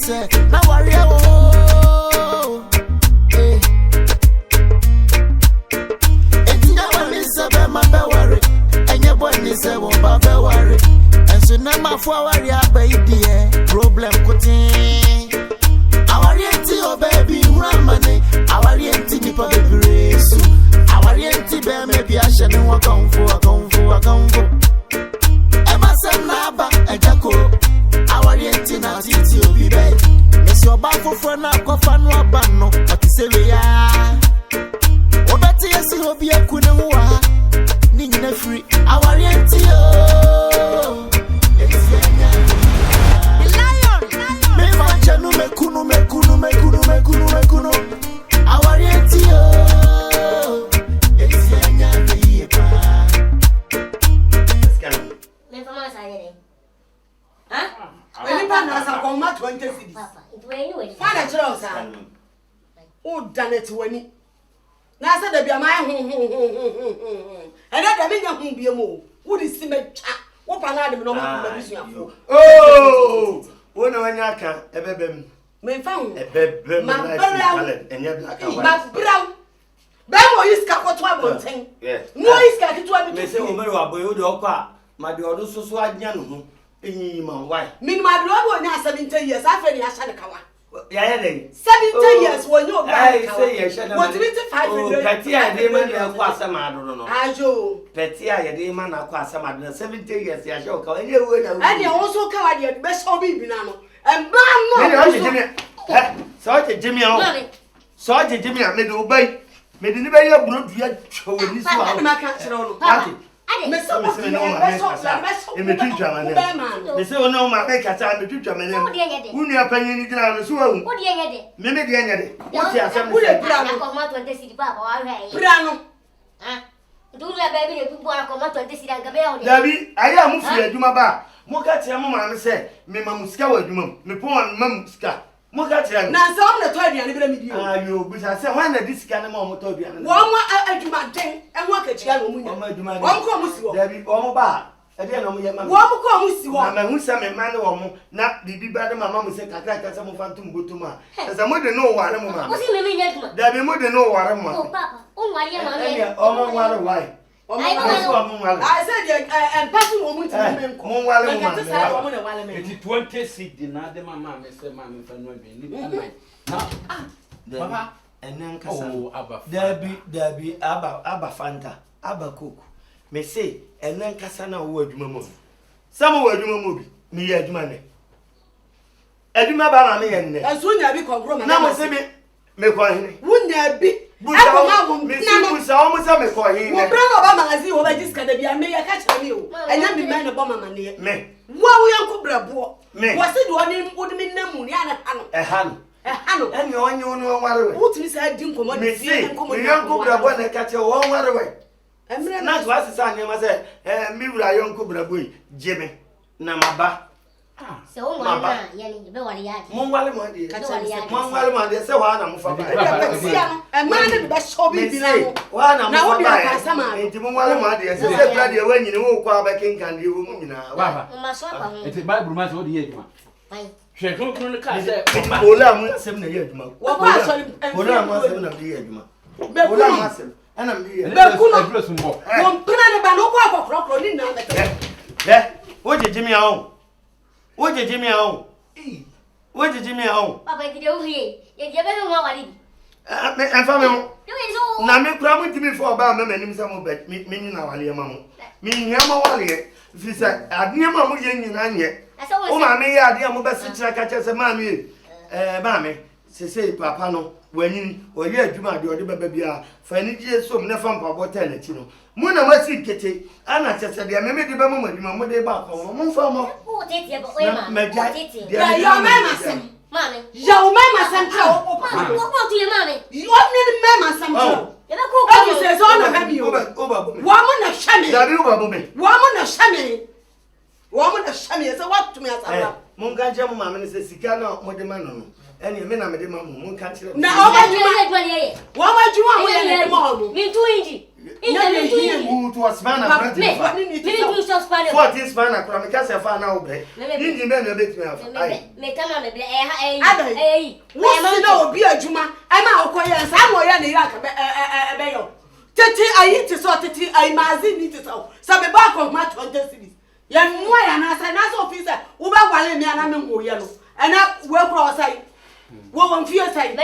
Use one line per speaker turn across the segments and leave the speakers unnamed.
say, now warrior. It's not one is about my worry, and your boy is a worry. And so now my warrior, baby, problem cutting. Our yenti, oh baby, Ramane, our yenti, nipa baby, so our yenti, bear, maybe I shall know what come for. Emma Sanaba, AGYA KOO, our yenti, now titi, oh, be back. Miss your baffle for now, coffin, no banno, but it's a real. Oh, but yes, you'll be a kunua, Nina free, our yenti, oh. Mekunu awarieti yo etsianya ye pa skano me fama sayere ha eni pa na sa ko ma 20 cedis papa itwe we fa na chiro sa o danet wani na sa da bia mai ena da me nya hu bia mo wo di si metwa wo pa na de me no ma bisuafo oh wo na wanya ka ebebem me found ebebem na talent enya black and white ma brown be mo iska ko to abonten mo iska ki to abi me say o mere wa boy o de okwa ma de odo soso agya no ho enyi ma why me ma de obo nya 70 years afa ni asha de kawa ya dey 70 years wo nyo ba say ye sha na what 25 peti a de ma na kwa asama do no ajo peti a ye de ma na kwa asama do 70 years ya sha o kawa enye wo na ani o so kawa de be so bi na no no so Jimmy so Jimmy me do bay me di ni bay ya bro dua twa ni so a ma ka kire no me so me no ma me twitwa ma ne me se ono ma ka kata me twitwa ma ne unu apanyi ni gina no so awu wo de yede me de yede wo ti asem wo de bra no ko ma 20 cedi papa wa hwe bra no do le baby ne bubu na ko ma 20 cedi ga be o de Dabi aya mu fi aduma ba mo ka tia mo ma me se me ma musika wa aduma me pon ma musika mo ka tia na so am na to aduane bra me di o ayo bisa se hwan na disika na ma mo to aduane wo mo aduma den e ho ka tia no mu nya wo ko mo si wo Dabi wo mo ba e de na mo ye ma wo mo ko mo si wo na ma hu se me ma ne wo mo na bibi ba de mama mo se kakra ka se mo fantum botuma se mo de no ware mo ma wo si me me nya aduma Dabi mo de no ware mo o papa o ware ma me o mo ware why I said, and passing woman to me. Monwale, 20 cedi na de mama me say mama fa no be ni papa and then kasa Dabi aba Fanta aba Coke me say and then kasa na wo adwuma mo some wo adwuma mo bi me ye adwuma ne adwuma ba na me ye ne enso nya bi kogro na mo say me ko hene wunya bi busa o musa me ko hin wo bra no ba magazi wo ba jiska da bia me ya ka kire me o enya bi me no ba mama ne me wo wo yanko brabo wo se do ni odi me namu ni ana hano eni onye onu nware we utimi sa di nkomo de sie nkomo de yanko brabo na ka kire wo nware we emre na so asisa anya ma se mi wura yanko brabo yi jeme na maba se o mo na yani be wale ya mo wale mo de se wa na mo fa ba e ma na be so bi bi na wa na mo fa ba enti mo wale mo de se bra de wa nyine wo kwa ba kenkan de wo mu nyina wa ma so ba enti bible ma so de ye djuma hwe kronkron ka se ola mu asem na ye djuma wo ba so ola mu asem na de ye djuma ola mu asem ana mi ye be ku no wo mpina ne ba no kwa kronkron ni na be wo je Jimmy ahun wo je Jimmy ahun wo je Jimmy ahun papa ti de o hie ye je be no wali me enfa me na me kura mu Jimmy for ba me manim se mo be me nyina wali ma mo me nya ma wali fi se adne ma mo ye nyina nye o ma me ya ade mo be se kira ka che se ma me ba me se papa no wanyini o ye adwuma de o de baba bia fa ni je so me na fa mpa bota na ti no mu na ma si kete ana chese de me de ba mo adwuma mo de ba ko mo fa mo o tete ba o ma o tete ya yo mama sem mame ya o mama sem tro o ko tu ye mame yo ni mama sem tro ye ba ko ko se so na ha bi o ba bo me wa mo na shame da bi o ba bo me wa mo na shame se what to me asaba mo ganje mo mame ne se sika na mo de ma no eni me na me de ma mo kan kire na o ba juma ye wo ma juma wo ye le mo mi tu inji inji mi tu inji to a span of 14 span of Kramika fan out there. Didn't men a bit me. Make come on a bit. What no be a Juma? I'm out quiet and somewhere in a bayo. Tete, I eat to sort it. I must need to so. Some back of my 20 cities. Young boy and as an officer, who are while me and I'm yellow. And up well cross-side. Woman fear side.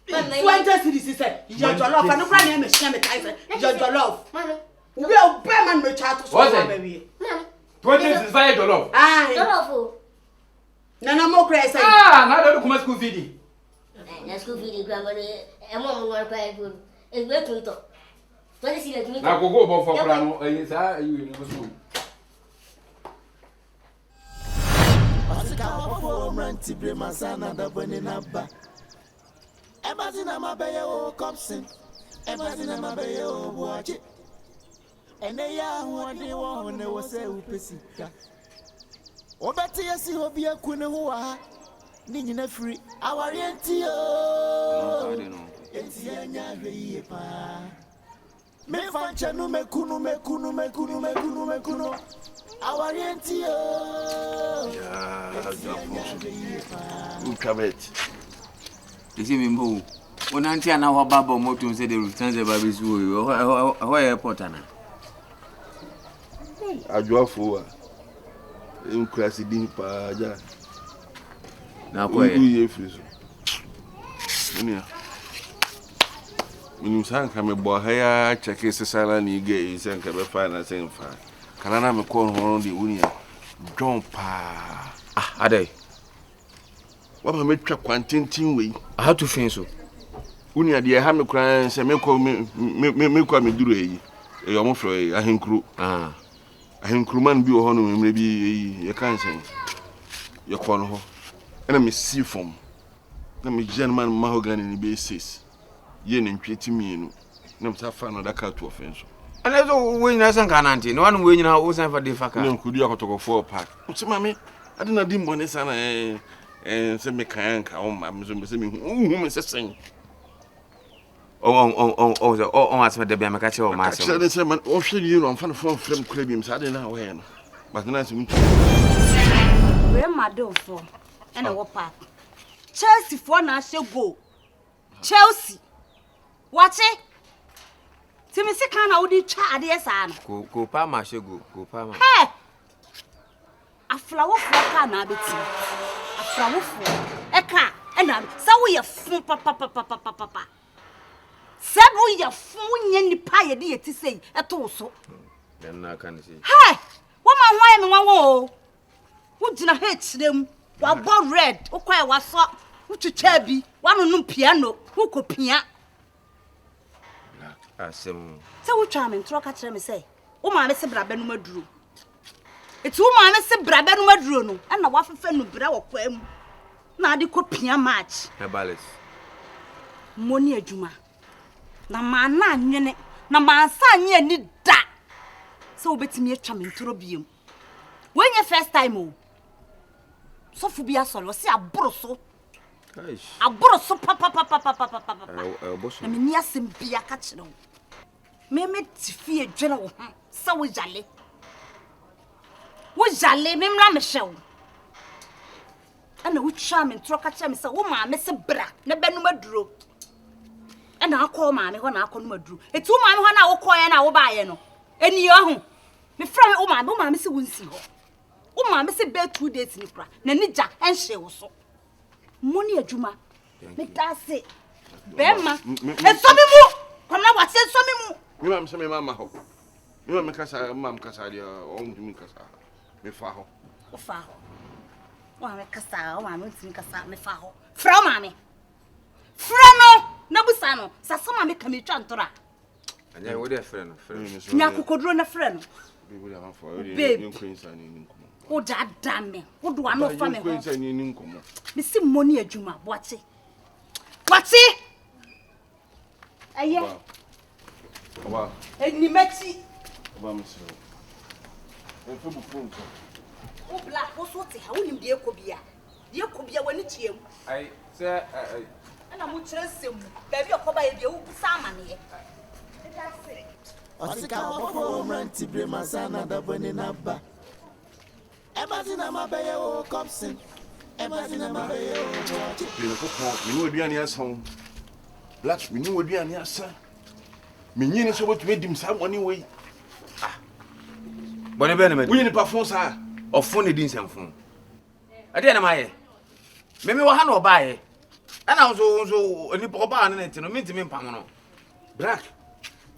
20 cities said, you're your love, and no problem, Shamitizer. You're your love. Well, Berman, my child, was it? 20 is very love. Ah, no more crazy. Ah, not a good school video. School video, grandmother, and one more cry good. It's well to talk. What is it? I will go for Grandma. You in the school.
Emazina mabaye o kopsin, emazina mabaye o boakye. Ene ya huade wo ne wo se upesika. Obeti yesi obi akune ho wa. Ni nyina free awarienti o. Enti anya hweye pa. Me fancha no mekunu. Awarienti o.
Ukabet. You see me move. When Auntie and our Baba Moto said they return the baby's way, or airport.
I draw for in classy din pa.
Now, where
you freeze? When you sang, come a boy here, check his salon, you get his and can be fine and saying fine. Can I have a call on the union? Don't pa.
Ah, are they?
What I make trap quantin way?
I have to finish so.
Unia dear hammer crying, say, me call me do a yomofro, a hen crew.
Ah,
a hen crewman be a honor, maybe a can't say. Your corner. And I miss see from. Let me gentleman mahogany in the basis. Yen and treating me, no fun of that car to offense.
and that's all when I sang Auntie. No one winning our own for the fucker.
No, could you have to go for a pack? What's mammy? I didn't dim one son and send me can't my Muslim saying.
As for the Bamakacho or master.
I said, man, also you on fun from Crabbiams. I didn't know when. But nice to meet you.
Where my door for? And a walk path. Chelsea for now shall go. Chelsea. Watch it. Timmy Sikan, I would try dear son.
Go, Palma, shall go, Palma.
Hey! A flower for a car now, Betty. A flower for a car. And I'm so we are fool, papa. Several year fool, any pie, dear, to say at all so.
Then I can see.
Hey! What my wine, my wall? Who did not hate them? What ball red? Who quite was up? Who to chubby? One on piano, who could piano?
So
charming, throw catch them say. Oh, my Miss Brabenuma drew. It's who my Miss Brabenuma drew, and a waffle fan of brow poem. Now the could piano match.
A ballet.
Money a juma. Na man, na man, son, ye need that. So bet me a charming trobium. When your first time, oh, so for be a solo, see a brosso. A brosso, papa. I mean, yes, and be a catch no. Meme fear general, so we jolly. Was jolly, Mem Ramachel. And a witch charming truck at him, so woman, Miss Bra, Nebenuma drew. And I'll call mammy when I come drew. It's who my one I will call and I will buy no. And your home. Me friend, oh, my Miss Wincy. Oh, my Miss Bed 2 days in Pra, Nanija, and she also. Money a juma. Make that say. Bema, and some more. Come now, what's it? Some more.
You am some mamma. You am a casa, Mam Casadia, own to me Casa. Me faho.
Oh, faho. Oh, I'm a cassa, oh, I'm going to cassa, me faho. From mammy. Frano, Nabusano, Sassama make me chantora.
And then with a friend.
Naku could run a friend.
Baby.
Oh, that damn me. What do I know from me?
Me
see money a juma. What's it? What's it? Aye.
Wow.
And you met it.
Oh,
black was what how you dear Cobia. Dear Cobia when it's you.
I say,
and I'm trust him. Baby, you're probably you, Sammy.
Osika ofo mranti bre masana da boni naba. Emazina mabaye o kopsin. Emazina mabaye o boakye.
Pele ko po, me no aduane asan. Black, me no aduane asan. Me nyine so botu dim sa money wey. Ah.
Bone be na me.
Wo ni pa fon sa.
Ofo ne din samfon. Ade na maye. Me wo ha na obaye. Ana so ni po ba na nti no me ntimi mpam no.
Black.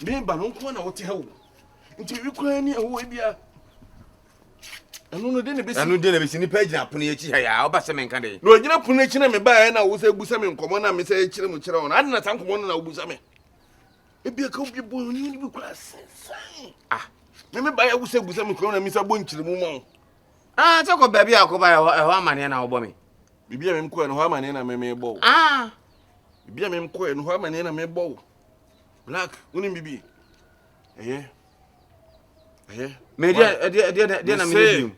Me ba no ko na wote ha wo. Nti wi kwa ni awo bia. Anu no de ne besi
ni page na pono echi ha ya oba se me nka de.
No gina pono echi na me ba na wo se busa me nkomo na me se kire mu kire won. Ade na tan nkomo na wo busa me. Ebia ka obi bo ni bi kura sensan. Ah. Me ba ya wo se busa me nkomo na me se bo nkire mu ma.
Ah, so ko baby akoba e ho amane na wo me.
Bibia me ko e no ho amane na me bo.
Ah.
Bibia me ko e no ho amane na me bo. Black, uni bibi. Eh.
Me dia na me bium.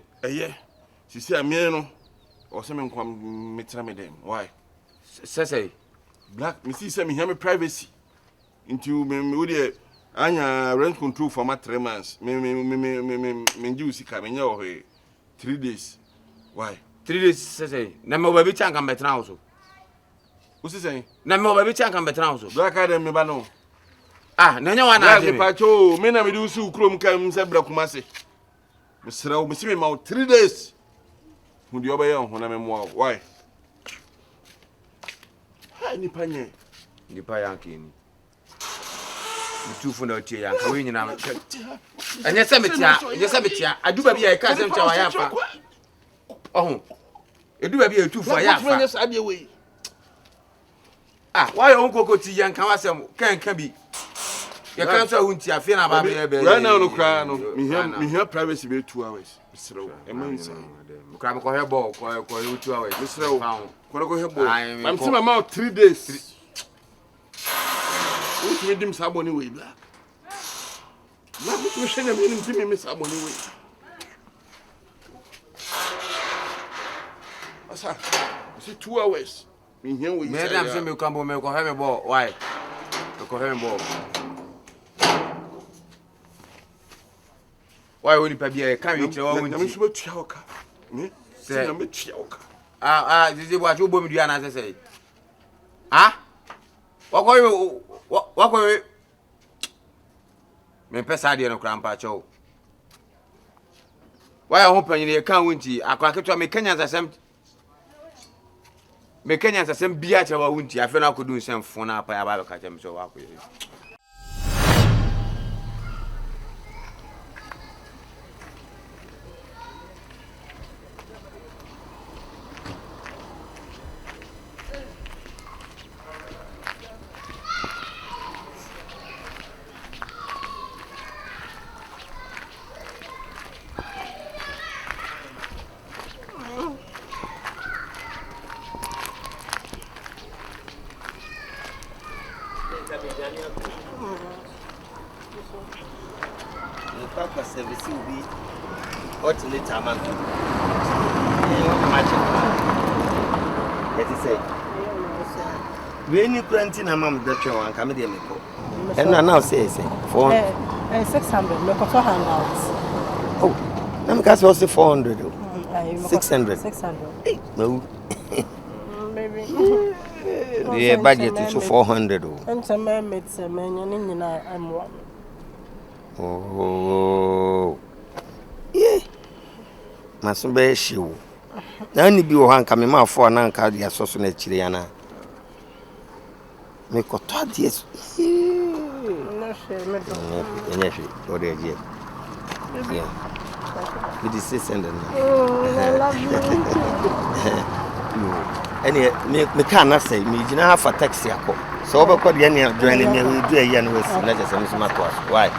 Sisi amie no. O se me nkwam metra me dem. Why?
Say.
Black, me see say me hear me privacy. Into me we dey anya rent control for my 3 months. Me nji usika me nya o 3 days. Why?
3 days say. Na me obabi chan kan betra house.
Usi say?
Na me obabi chan kan betra house.
Black adam me ba no.
Ah, na nya wa na
ade. Black pacho, me na me di usi ukrom kan se bra kumase. Me sraw me si me ma 3 days. Hu di obaye ho na me mo. Why? Ha ni panye.
Ni pa yankini. Mitufu na otie yanka we nyina. Anya se metia, adu ba bia e ka se mtia wa yafa. Oh. Edu ba bia etufu wa yafa. Ah, why on kokoti yanka wasem kan bi. You can't say unti afia na ba be.
Right now no cry no. Me here privacy be 2 hours. Misrew. E man say.
Mo kra mo ko he ball ko 2 hours.
Misrew. Ko he ball. I'm saying my 3 days. What made him saboni way Black? Black what we share me him me saboni way. Asa. It's 2 hours. Me here we.
Madam say me come me ko he me ball. Why? Ko he me ball. Why woni pa bia kan wi kire wa wonti.
Na me so betua oka. Me? Say na me tua oka.
Zizi bwa chu bomi dua na sese. Ah? Wako me pesa de no krampa cho. Why I hope you kan wonti akwa ketwa me Kenya zasem. Me Kenya zasem bia cha wa wonti afi na akodu nsem fo na apa ya ba ka chem so wako ye.
Papa service will be hot later, man. Let it say. When you quarantine, a mom, that you want come here, and I now say, for
600, look for handouts.
Oh, I'm going to say 400. 600.
600.
No.
Maybe.
The budget is 400.
And some men made some men, and I'm one.
Oh, yeah. Masumbe shiu. Nani bi wo hanka me ma fo na nka dia soso na chire yana. Me ko to die.
No shame me do.
Enya shi, do de je. Yeah. With the 600.
Oh, I love
you. Me can na say me gina ha for taxi akọ. So obekọ de ne join me we do eya na wasi na just me so mato. Why?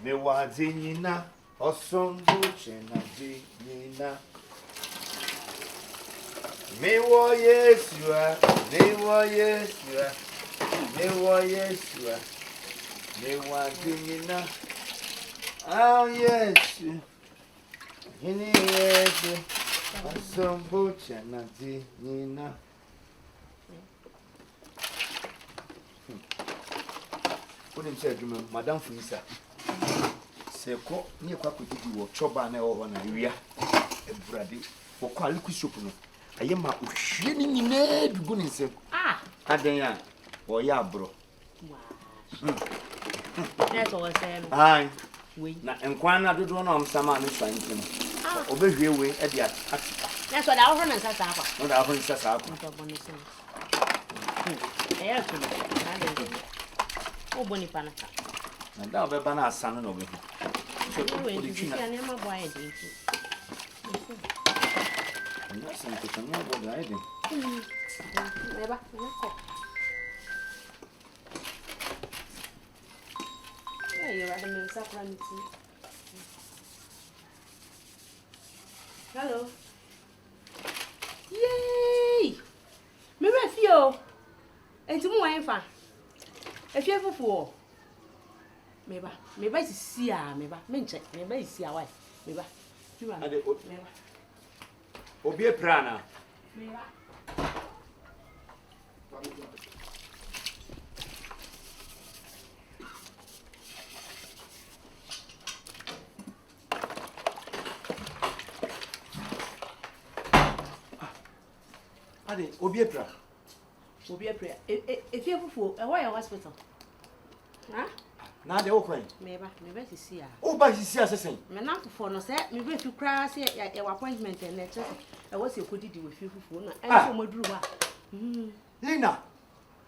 Me wa zinina osongo chena zinina
Me wo yes you are. Me wo yes you are. Me wo yes you are. Me wa dinina. Oh yes. Ini yes. Asombo chana dinina. When him said, Madame Frisa, say, Cock, near Quackity or Chobana or an area, a brady, for Qualicusupuno. I am a shilling in Ned Gunnison. Ah, Adena, or ya, bro.
That's all I said.
Aye, we not inquire to do on some man is fine. Over here, we at the
That's what our friends have.
What our friends have.
Oh, Bonipanaka.
And now the banana son over here. So,
I am a boy. Never. You're at the Sacramento. Hello. Yay! Me refio. And to my infant. If you ever for maybe it's see maybe mention maybe it's your wife maybe you are maybe
Obi prana
maybe
Ade obi pra
if you ever for why hospital huh
na de okwan
maybe it's see
o ba sisi asesen
me na to for no say me be fi kra say your appointment and lecture I was your kodi di we fi fufu na and so maduru ha
Lina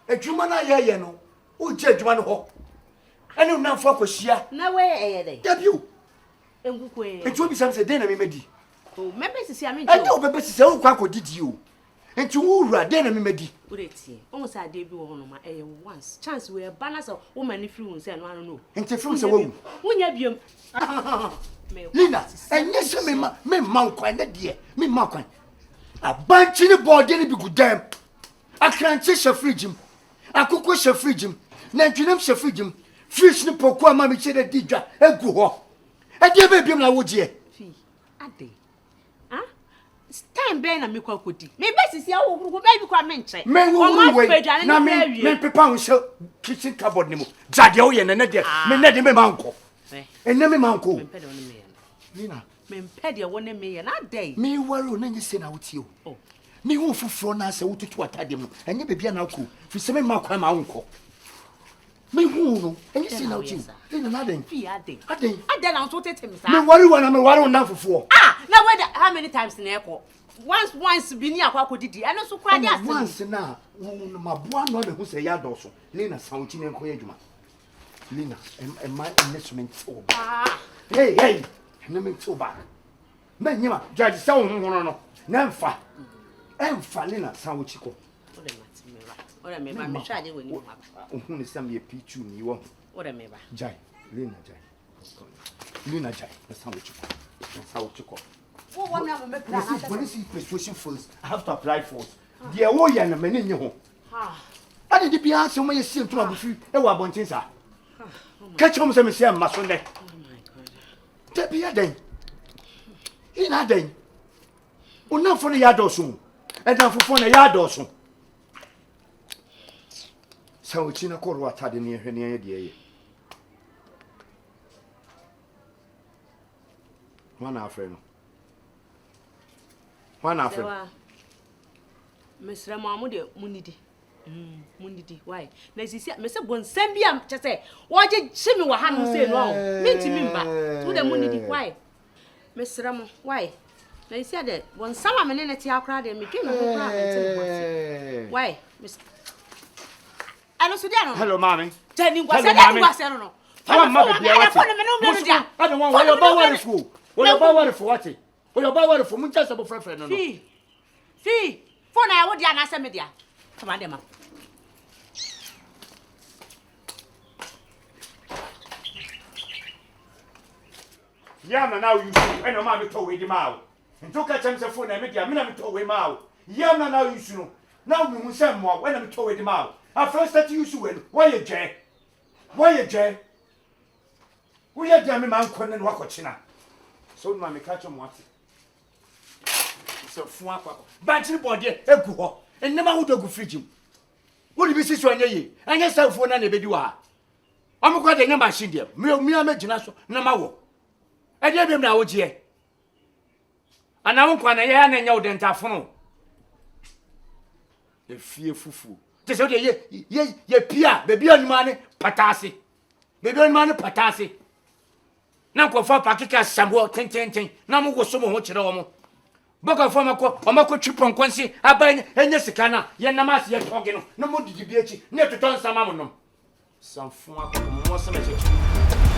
adwuma na ye no o je adwuma no ho ene unamfo akohia
na we dey
debut
enguko e
etu bi sam say den na me medi
o membe sisi am
ade o bebe sisi o kwa kodidi o enti wo wura den na me medi
ureti o say ade bi wo no ma e once chance we balance o mani free won say no ano no
enti film say wo
wonya biam
Lina enye se me ma nkwan na de me ma nkwan abanchi ni body ni bi gudam akranche she fridge akoko she fridge na ntwinem she fridge fish ni poku ama me chere di dwa egu ho e de be biam na wo je
fi ade ah time be na me kwa kodi me be sisi a wo be bi kwa me nche
na me pepa wo she kitchen cupboard ni mo jade wo ye na de me na de me ma nko enne me ma nko
me pede woni me
Lina
me pede woni me na day
me waro na nyi se na wotie o me hu fufuro na se wotutu atade mu enye bebia na ko fi se me ma kwa ma nko me hu no enye se na wotie Lina na den
fi ade na so tete me sa
me wari na fufuro
na whether how many times na eko once bi ni akwa kodidi eno so kwa dia se
once na no maboa no me hu se ya doso Lina santi ne nko adwuma Lina my investment over hey no me too bad me nyima judge say wo no na emfa Lina san wo chiko
ora me ba me twa de woni ma
hu ne sam ye pichu ni wo
ora me ba
jai Lina jai na san wo chiko
wo na mo me plan
when you see persuasion first I have to apply for the wo ya na mani nyi ho ade di bia se mo ye si ntuma bu fi e wo abontin sa catch home say me say maso ne te bia den ina den unafo ne ya doso edan fofo ne ya doso sa wo chi na koro atade ne hwe ne de ye wana afre
mesra mo amu de munidi why na sisi me se bonsam bia chese wo je chimi wa hanu se no mentimi mba to de munidi why mesra mo why na sisi de bonsam amene ne ti akra de me dwe me kra me why miss ano so dia no
hello mami
tani ngwase no
How mother be what? I don't want why you ba for. Why you ba for what? Why you ba for mun chance for friend no.
Fi. For na wo dia na se me dia. Come on dem.
Yeah, now you see, and no man to we di mawo. Nto ka chem se phone na me dia, me na me to we mawo. yam na now use no now me hu say mo when am to we dem out I first start use when why you jay we ya dem man konne no wakochina so no me catch mo ati so fun akwa battery board egu ho enema wo dogu fridge wo bi siso anya yi anya selfo na na bedi wa amukwa de nya machine dem mi amagina so na mawo e de bem na wo je ana wo kwa na ye na nya wo dentafono e fie fufu te so de ye pia bebi onuma ne patase bebi onuma ne patase na ko fa pakika sambo tenten na mo go so mo ho kire wo mo boka fo mako twipon kwansi aban enye sika na ye namase ye toge no no mo didi bi echi ne toton sama mo no sanfo akọ mo so na chechi